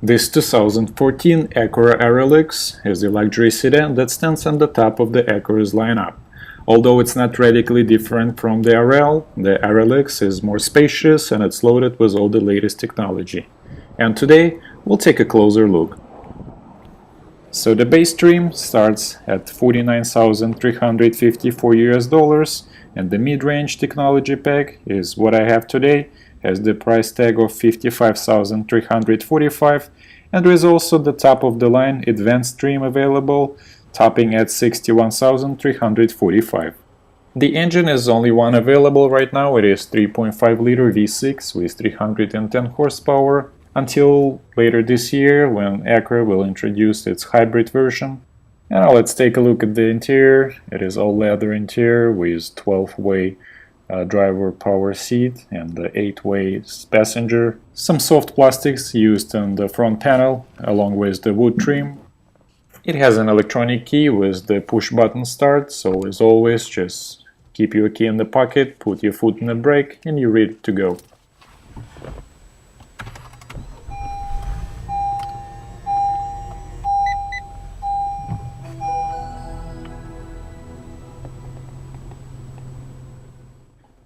This 2014 Acura RLX is the luxury sedan that stands on the top of the Acura's lineup. Although it's not radically different from the RL, the RLX is more spacious and it's loaded with all the latest technology. And today, we'll take a closer look. So the base trim starts at $49,354 US, and the mid-range technology pack is what I have today, has the price tag of $55,345, and there is also the top of the line Advance trim available, topping at $61,345. The engine is only one available right now. It is 3.5-liter V6 with 310 horsepower, until later this year when Acura will introduce its hybrid version. And now let's take a look at the interior. It is all leather interior with 12-way driver power seat and the 8-way passenger. Some soft plastics used on the front panel along with the wood trim. It has an electronic key with the push button start, so as always just keep your key in the pocket, put your foot in the brake and you're ready to go.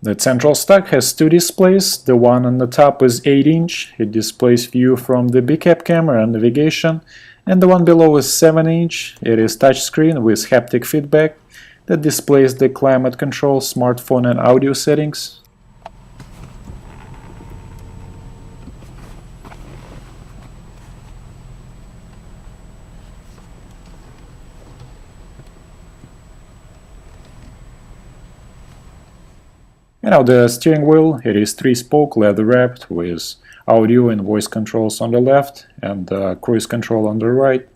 The central stack has two displays. The one on the top is 8-inch. It displays view from the big-cap camera and navigation. And the one below is 7-inch. It is touchscreen with haptic feedback that displays the climate control, smartphone and audio settings. And now the steering wheel, it is 3-spoke, leather-wrapped with audio and voice controls on the left and cruise control on the right.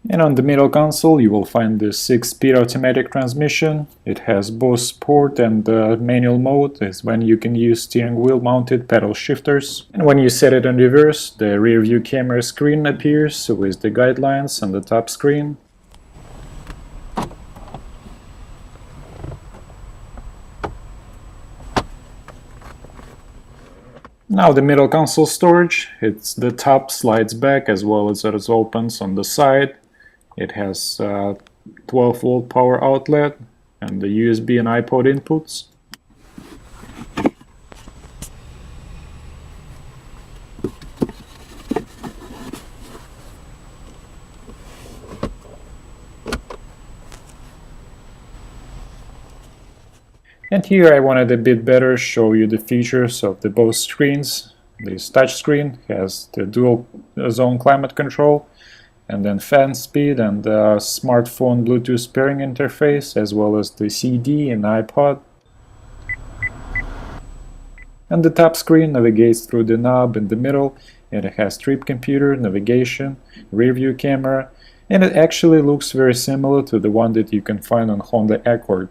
And on the middle console you will find the 6-speed automatic transmission. It has both sport and manual mode, is when you can use steering wheel mounted pedal shifters. And when you set it on reverse, the rear view camera screen appears with the guidelines on the top screen. Now the middle console storage, the top slides back as well as it opens on the side. It has 12-volt power outlet and the USB and iPod inputs. And here I wanted a bit better show you the features of the both screens. This touch screen has the dual zone climate control, and then fan speed and the smartphone Bluetooth pairing interface, as well as the CD and iPod. And the top screen navigates through the knob in the middle, and it has trip computer, navigation, rear view camera, and it actually looks very similar to the one that you can find on Honda Accord.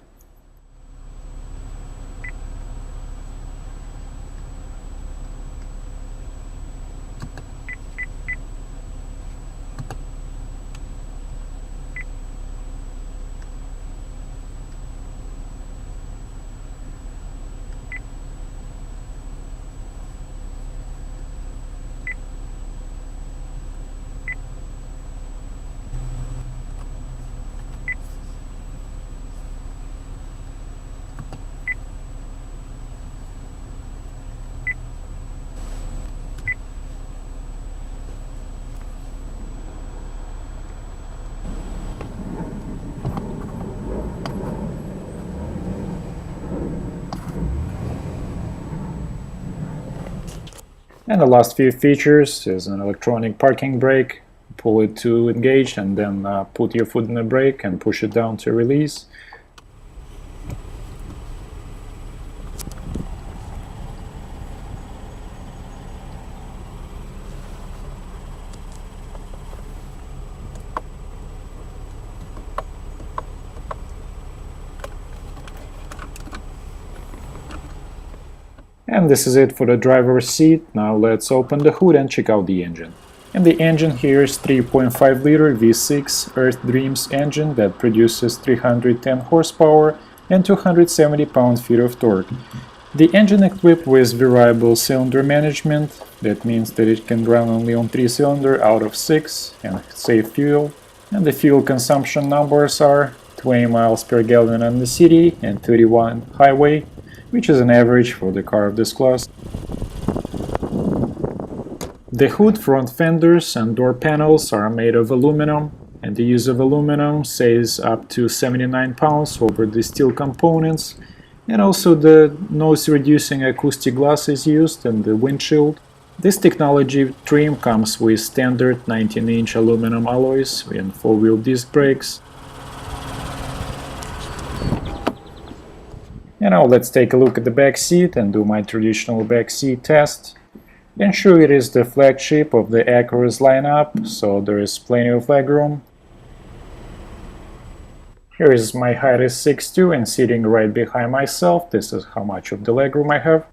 And the last few features is an electronic parking brake. Pull it to engage and then put your foot in the brake and push it down to release. And this is it for the driver's seat. Now let's open the hood and check out the engine. And the engine here is 3.5 liter V6 Earth Dreams engine that produces 310 horsepower and 270 pound-feet of torque. The engine equipped with variable cylinder management, that means that it can run only on 3 cylinders out of 6 and save fuel. And the fuel consumption numbers are 20 miles per gallon on the city and 31 highway, which is an average for the car of this class. The hood, front fenders, and door panels are made of aluminum, and the use of aluminum saves up to 79 pounds over the steel components, and also the noise-reducing acoustic glass is used in the windshield. This technology trim comes with standard 19-inch aluminum alloys and 4-wheel disc brakes. And now let's take a look at the back seat and do my traditional back seat test. And sure, it is the flagship of the Acura's lineup, so there is plenty of legroom. Here is my height is 6'2", and sitting right behind myself, this is how much of the legroom I have.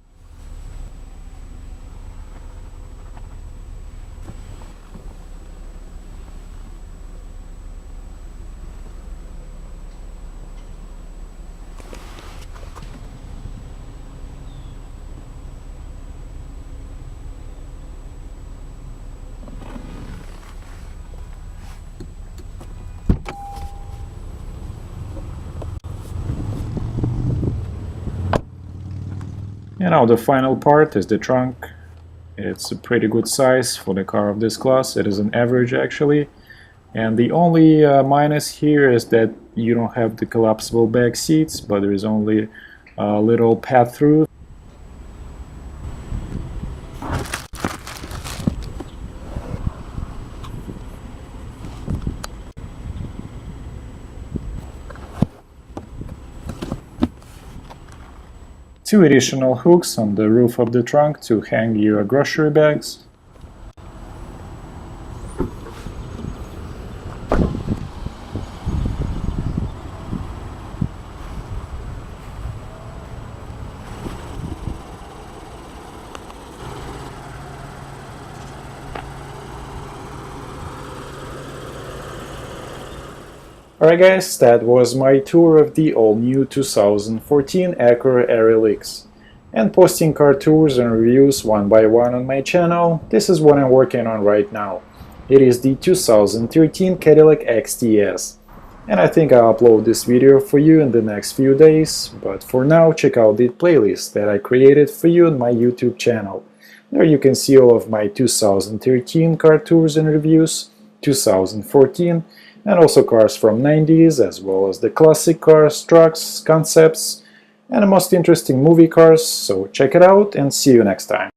And now the final part is the trunk. It's a pretty good size for the car of this class. It is an average actually. And the only minus here is that you don't have the collapsible back seats, but there is only a little pass-through. Two additional hooks on the roof of the trunk to hang your grocery bags. Alright guys, that was my tour of the all-new 2014 Acura RLX. And posting car tours and reviews one by one on my channel, this is what I'm working on right now. It is the 2013 Cadillac XTS. And I think I'll upload this video for you in the next few days, but for now check out the playlist that I created for you on my YouTube channel. There you can see all of my 2013 car tours and reviews, 2014, and also cars from 90s, as well as the classic cars, trucks, concepts, and the most interesting movie cars, so check it out and see you next time.